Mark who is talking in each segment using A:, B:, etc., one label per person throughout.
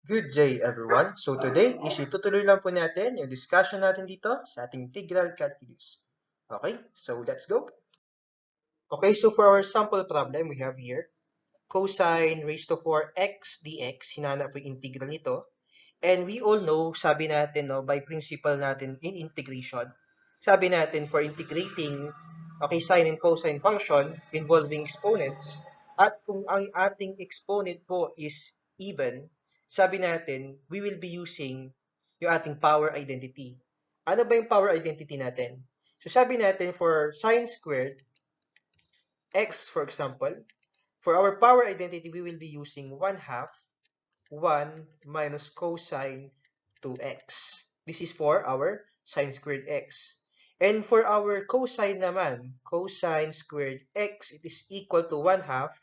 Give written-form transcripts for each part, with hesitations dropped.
A: Good day everyone. So today is itutuloy lang po natin yung discussion natin dito sa ating integral calculus. Okay, so let's go. Okay, so for our sample problem, we have here cosine raised to 4x dx. Hinanap po yung integral nito. And we all know, sabi natin no, by principle natin in integration, sabi natin for integrating sine and cosine function involving exponents, at kung ang ating exponent po is even, sabi natin, we will be using yung ating power identity. Ano ba yung power identity natin? So sabi natin for sine squared, x for example, for our power identity, we will be using 1/2 1 minus cosine 2x. This is for our sine squared x. And for our cosine naman, cosine squared x, it is equal to 1/2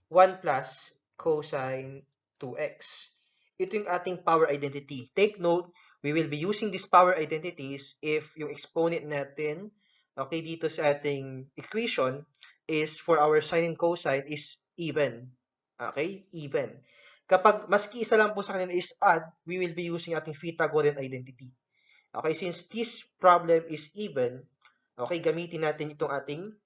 A: 1 plus cosine 2x. Ito yung ating power identity. Take note, we will be using these power identities if yung exponent natin, okay, dito sa ating equation is for our sine and cosine is even. Okay? Even. Kapag maski isa lang po sa kanila is odd, we will be using ating Pythagorean identity. Okay? Since this problem is even, okay, gamitin natin itong ating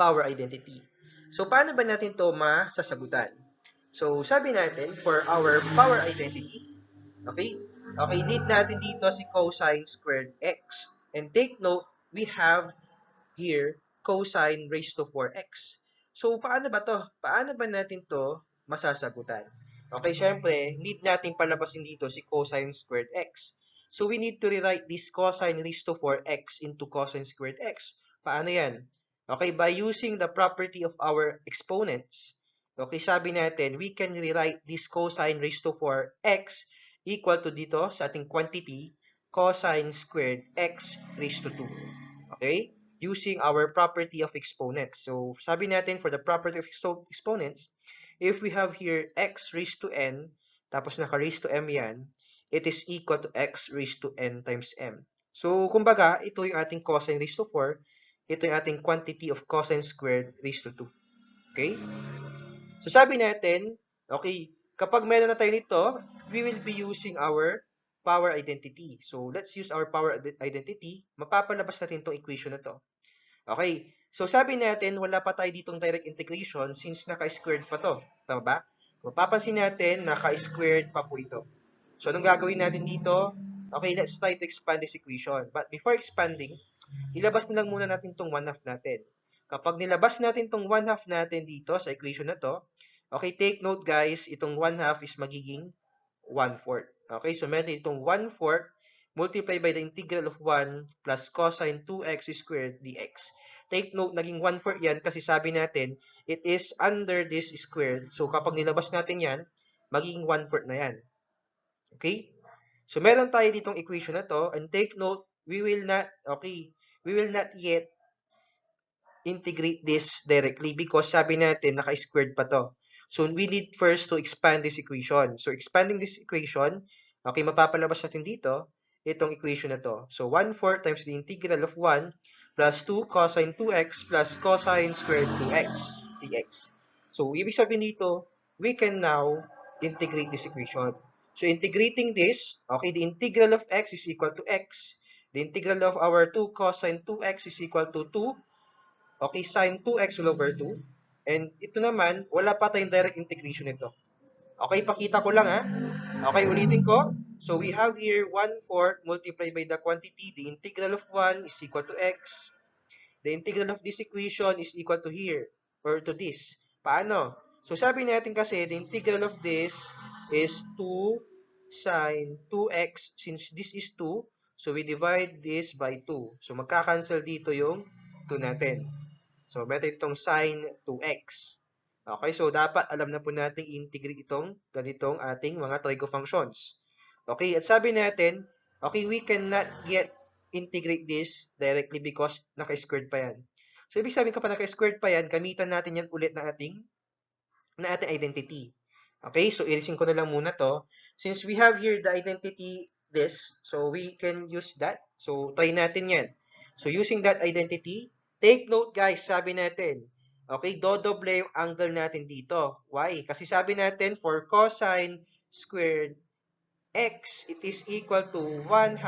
A: power identity. So, paano ba natin to masasagutan? So, sabi natin, for our power identity, okay, need natin dito si cosine squared x. And take note, we have here cosine raised to 4x. So, paano ba to? Paano ba natin to masasagutan? Okay, syempre, need natin palabasin dito si cosine squared x. So, we need to rewrite this cosine raised to 4x into cosine squared x. Paano yan? Okay, by using the property of our exponents, okay, sabi natin, we can rewrite this cosine raised to 4x equal to dito sa ating quantity, cosine squared x raised to 2. Okay? Using our property of exponents. So, sabi natin, for the property of exponents, if we have here x raised to n, tapos naka-raised to m yan, it is equal to x raised to n times m. So, kumbaga, ito yung ating cosine raised to 4, ito yung ating quantity of cosine squared raised to 2. Okay? So, sabi natin, okay, kapag meron na tayo nito, we will be using our power identity. So, let's use our power identity. Mapapalabas natin itong equation na to. Okay, so sabi natin, wala pa tayo ditong direct integration since naka-squared pa to. Tama ba? Mapapansin natin, naka-squared pa po ito. So, anong gagawin natin dito? Okay, let's try to expand this equation. But before expanding, ilabas na lang muna natin itong 1/2 natin. Kapag nilabas natin itong 1/2 natin dito sa equation na to, okay, take note guys, itong 1/2 is magiging 1/4. Okay, so meron itong 1/4 multiplied by the integral of 1 plus cosine 2x squared dx. Take note, naging 1/4 yan kasi sabi natin, it is under this squared. So, kapag nilabas natin yan, magiging 1/4 na yan. Okay? So, meron tayo ditong equation na to. And take note, we will not yet integrate this directly because sabi natin, naka-squared pa to. So, we need first to expand this equation. So, expanding this equation, okay, mapapalabas natin dito, itong equation na to. So, 1/4 times the integral of 1 plus 2 cosine 2x plus cosine squared 2x dx. So, ibig sabihin dito, we can now integrate this equation. So, integrating this, okay, the integral of x is equal to x. The integral of our 2 cosine 2x is equal to 2. Okay, sine 2x all over 2. And ito naman, wala pa tayong direct integration nito. Okay, pakita ko lang ha. Okay, ulitin ko. So, we have here 1/4 multiplied by the quantity. The integral of 1 is equal to x. The integral of this equation is equal to here, or to this. Paano? So, sabi natin kasi, the integral of this is 2 sine 2x. Since this is 2, so we divide this by 2. So, magkakancel dito yung 2 natin. So, meron itong sine 2x. Okay, so dapat alam na po natin integrate itong ganitong ating mga trigo functions. Okay, at sabi natin, okay, we cannot yet integrate this directly because naka-squared pa yan. So, ibig sabihin kapag naka-squared pa yan, gamitan natin yan ulit na ating identity. Okay, so ilisin ko na lang muna to. Since we have here the identity this, so we can use that. So, try natin yan. So, using that identity, take note guys, sabi natin, okay, dodoble yung angle natin dito. Why? Kasi sabi natin, for cosine squared x, it is equal to 1/2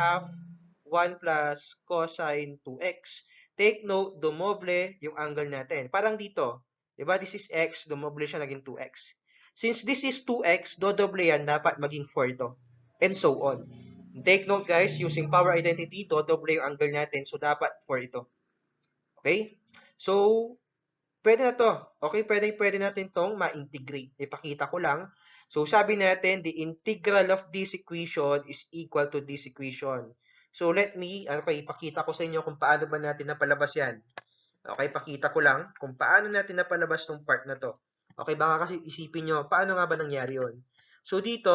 A: 1 plus cosine 2x. Take note, dumoble yung angle natin. Parang dito, di ba? This is x, dumoble siya naging 2x. Since this is 2x, dodoble yan, dapat maging 4 ito. And so on. Take note guys, using power identity, dodoble yung angle natin, so dapat 4 ito. Okay? So, pwede na to. Okay, pwede natin tong ma-integrate. Ipakita ko lang. So, sabi natin, the integral of this equation is equal to this equation. So, ipakita ko sa inyo kung paano ba natin napalabas yan. Okay, pakita ko lang kung paano natin napalabas tong part na to. Okay, baka kasi isipin nyo, paano nga ba nangyari yun? So, dito,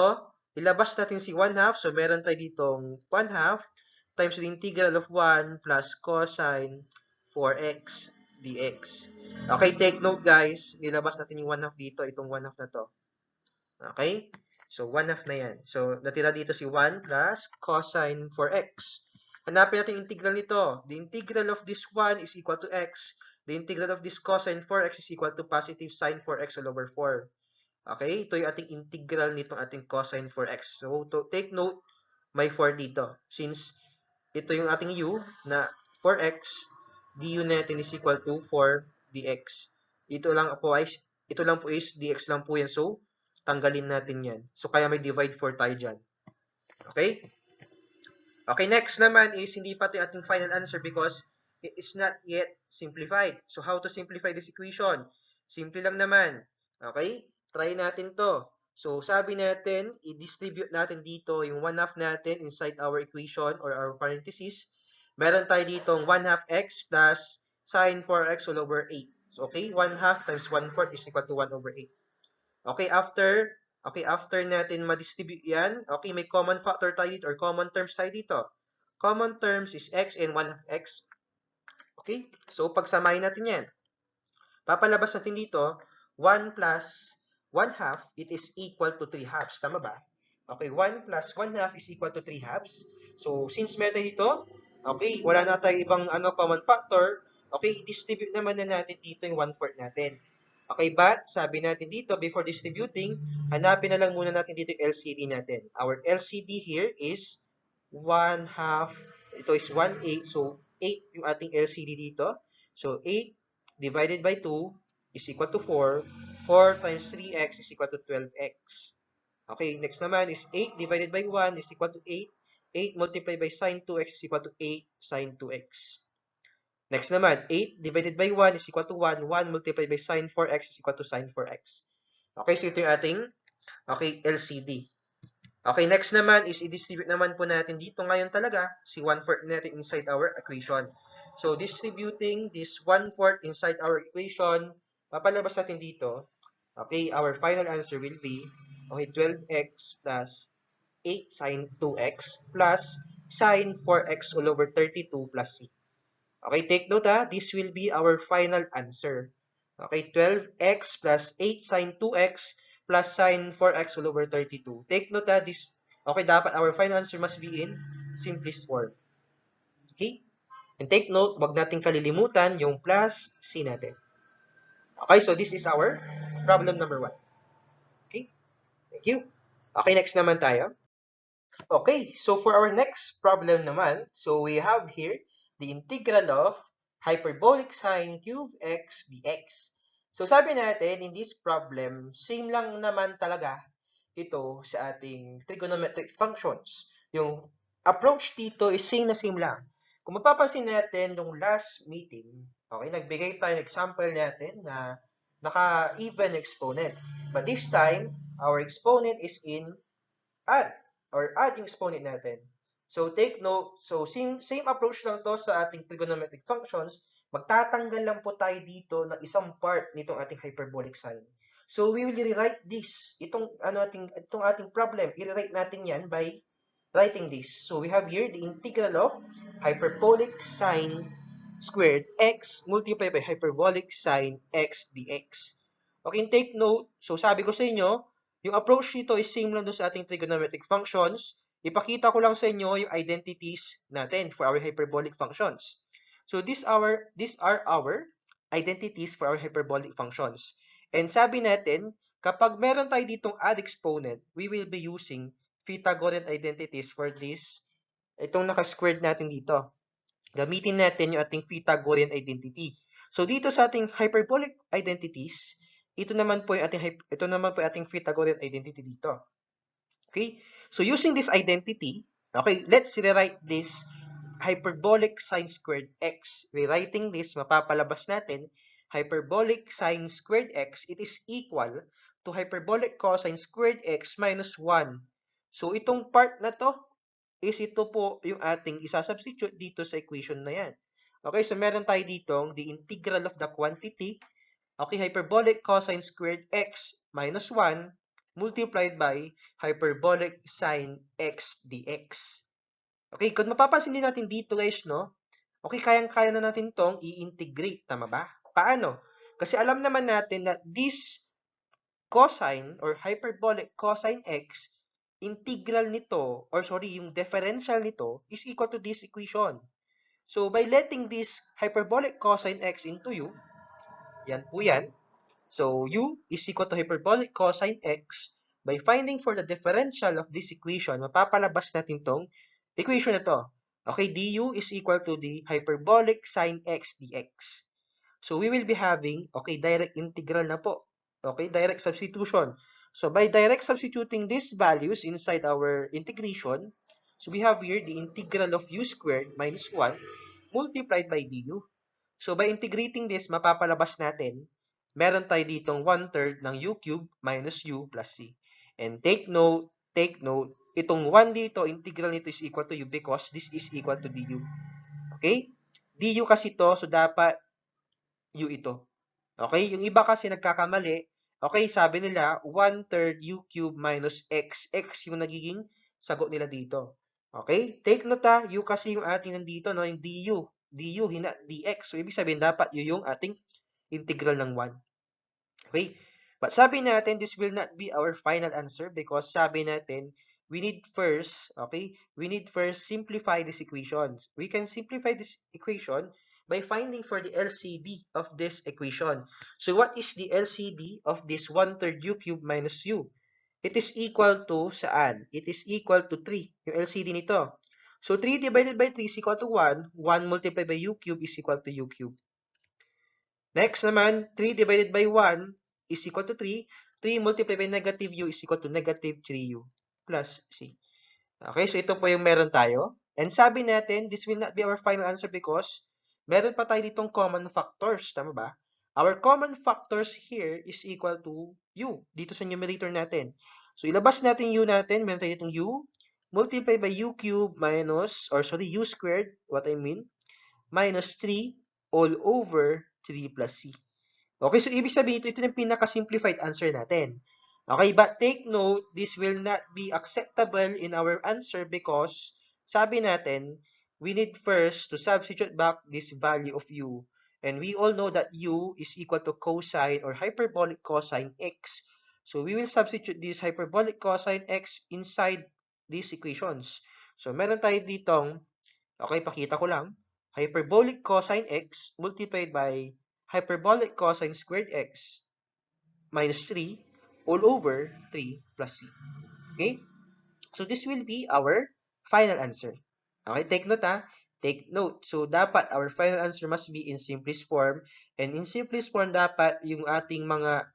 A: ilabas natin si 1/2. So, meron tayo ditong 1/2 times the integral of 1 plus cosine 4x dx. Okay, take note guys, nilabas natin yung 1/2 dito, itong 1/2 na to. Okay? So, 1/2 na yan. So, natira dito si 1 plus cosine 4x. Hanapin natin yung integral nito. The integral of this 1 is equal to x. The integral of this cosine 4x is equal to positive sine 4x all over 4. Okay? Ito yung ating integral nitong ating cosine 4x. So, take note, may 4 dito. Since ito yung ating u na 4x, du natin is equal to 4 dx. Ito lang po is dx lang po yan. So, tanggalin natin yan. So, kaya may divide 4 tayo dyan. Okay? Okay, next naman is hindi pa ito yung ating final answer because it is not yet simplified. So, how to simplify this equation? Simple lang naman. Okay? Try natin to. So, sabi natin, i-distribute natin dito yung 1/2 natin inside our equation or our parentheses. Meron tayo ditong 1/2 x plus sine 4x all over 8. So, okay, 1/2 times 1/4 is equal to 1 over 8. Okay, after natin ma-distribute yan, okay, may common factor tayo dito or common terms tayo dito. Common terms is x and 1/2 x. Okay, so pagsamahin natin yan. Papalabas natin dito, 1 plus 1/2, it is equal to 3 halves. Tama ba? Okay, 1 plus 1/2 is equal to 3 halves. So, since meron dito, okay, wala na tayong ibang common factor, okay, i-distribute naman na natin dito yung 1/4 natin. Okay, but sabi natin dito, before distributing, hanapin na lang muna natin dito yung LCD natin. Our LCD here is 1/2, ito is 1/8, so 8 yung ating LCD dito. So, 8 divided by 2 is equal to 4. 4 times 3x is equal to 12x. Okay, next naman is 8 divided by 1 is equal to 8. 8 multiplied by sine 2x is equal to 8 sine 2x. Next naman, 8 divided by 1 is equal to 1. 1 multiplied by sine 4x is equal to sine 4x. Okay, so ito yung ating LCD. Okay, next naman is i-distribute naman po natin dito ngayon talaga si 1/4 natin inside our equation. So, distributing this 1/4 inside our equation, papalabas natin dito. Okay, our final answer will be 12x plus 8 sine 2x plus sine 4x all over 32 plus c. Okay, take note this will be our final answer. Okay, 12x plus 8 sine 2x plus sine 4x all over 32. Take note okay, dapat our final answer must be in simplest form. Okay? And take note, wag nating kalilimutan yung plus c natin. Okay, so this is our problem number 1. Okay? Thank you. Okay, next naman tayo. Okay, so for our next problem naman, so we have here the integral of hyperbolic sine cube x dx. So sabi natin, in this problem, same lang naman talaga ito sa ating trigonometric functions. Yung approach dito is same na same lang. Kung mapapansin natin nung last meeting, okay, nagbigay tayo ng example natin na naka-even exponent. But this time, our exponent is in add yung exponent natin. So take note, so same approach lang to sa ating trigonometric functions. Magtatanggal lang po tayo dito ng isang part nitong ating hyperbolic sine. So we will rewrite this. Itong ating problem, i-rewrite natin yan by writing this. So we have here the integral of hyperbolic sine squared x multiplied by hyperbolic sine x dx. Okay, take note. So sabi ko sa inyo, yung approach nito is same lang doon sa ating trigonometric functions. Ipakita ko lang sa inyo yung identities natin for our hyperbolic functions. So these are our identities for our hyperbolic functions. And sabi natin, kapag meron tayo ditong odd exponent, we will be using Pythagorean identities for this, itong naka-squared natin dito. Gamitin natin yung ating Pythagorean identity. So dito sa ating hyperbolic identities, ito naman po yung ating Pythagorean identity dito. Okay? So using this identity, okay, let's rewrite this hyperbolic sine squared x. Rewriting this, mapapalabas natin, hyperbolic sine squared x, it is equal to hyperbolic cosine squared x minus 1. So itong part na to, is ito po yung ating isasubstitute dito sa equation na yan. Okay, so meron tayo ditong the integral of the quantity, okay, hyperbolic cosine squared x minus 1 multiplied by hyperbolic sine x dx. Okay, kung mapapansin din natin dito guys, no? Okay, kayang-kaya na natin tong i-integrate, tama ba? Paano? Kasi alam naman natin na this cosine or hyperbolic cosine x, integral nito, or sorry, yung differential nito is equal to this equation. So, by letting this hyperbolic cosine x into u, yan po yan. So, u is equal to hyperbolic cosine x. By finding for the differential of this equation, mapapalabas natin tong equation na to. Okay, du is equal to the hyperbolic sine x dx. So, we will be having, okay, direct integral na po. Okay, direct substitution. So, by direct substituting these values inside our integration, so we have here the integral of u squared minus 1 multiplied by du. So, by integrating this, mapapalabas natin, meron tayo ditong 1/3 ng u cubed minus u plus c. And take note, itong 1 dito, integral nito is equal to u because this is equal to du. Okay? Du kasi to, so dapat u ito. Okay? Yung iba kasi nagkakamali. Okay, sabi nila, 1/3 u cubed minus x. X yung nagiging sagot nila dito. Okay? Take note u kasi yung ating nandito, no? Yung du. Du, dx. So, ibig sabihin, dapat u yung ating integral ng 1. Okay? But sabi natin, this will not be our final answer because sabi natin, we need first simplify this equation. We can simplify this equation by finding for the LCD of this equation. So what is the LCD of this 1/3 u cubed minus u? It is equal to saan? It is equal to 3, yung LCD nito. So 3 divided by 3 is equal to 1. 1 multiplied by u cubed is equal to u cubed. Next naman, 3 divided by 1 is equal to 3. 3 multiplied by negative u is equal to negative 3u plus c. Okay, so ito po yung meron tayo. And sabi natin, this will not be our final answer because meron pa tayo ditong common factors. Tama ba? Our common factors here is equal to u dito sa numerator natin. So, ilabas natin u natin. Meron tayo ditong u multiplied by u cubed minus, or sorry, u squared, what I mean, minus 3 all over 3 plus c. Okay, so ibig sabihin ito yung pinaka-simplified answer natin. Okay, but take note, this will not be acceptable in our answer because sabi natin, we need first to substitute back this value of u. And we all know that u is equal to cosine or hyperbolic cosine x. So we will substitute this hyperbolic cosine x inside these equations. So meron tayo ditong, okay, pakita ko lang, hyperbolic cosine x multiplied by hyperbolic cosine squared x minus 3 all over 3 plus c. Okay? So, this will be our final answer. Okay? Take note Take note. So, dapat our final answer must be in simplest form. And in simplest form, dapat yung ating mga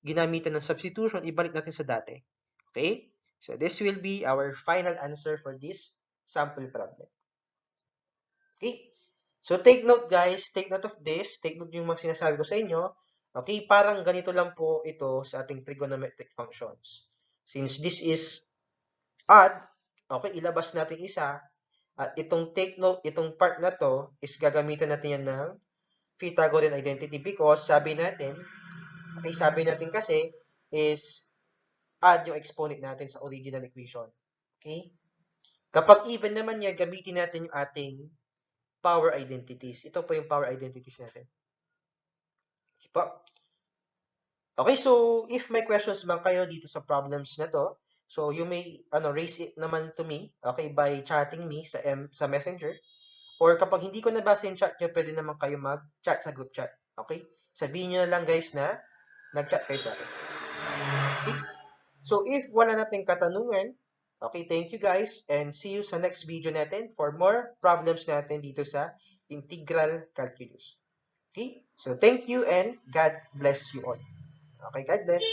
A: ginamitan ng substitution, ibalik natin sa dati. Okay? So, this will be our final answer for this sample problem. Okay? So, take note guys. Take note of this. Take note yung mga sinasabi ko sa inyo. Okay? Parang ganito lang po ito sa ating trigonometric functions. Since this is odd, okay, ilabas natin isa. At itong take note, itong part na to, is gagamitan natin yan ng Pythagorean identity because sabi natin kasi is add yung exponent natin sa original equation. Okay? Kapag even naman yan, gamitin natin yung ating power identities. Ito po yung power identities natin. Okay po. Okay, so if may questions man kayo dito sa problems na to, so you may raise it naman to me, okay, by chatting me sa Messenger. Or kapag hindi ko nabasa yung chat nyo, pwede naman kayo mag-chat sa group chat. Okay? Sabihin nyo na lang guys na nag-chat kayo sa akin. Okay? So, if wala nating katanungan, okay, thank you guys and see you sa next video natin for more problems natin dito sa integral calculus. Okay? So, thank you and God bless you all. Okay, God bless.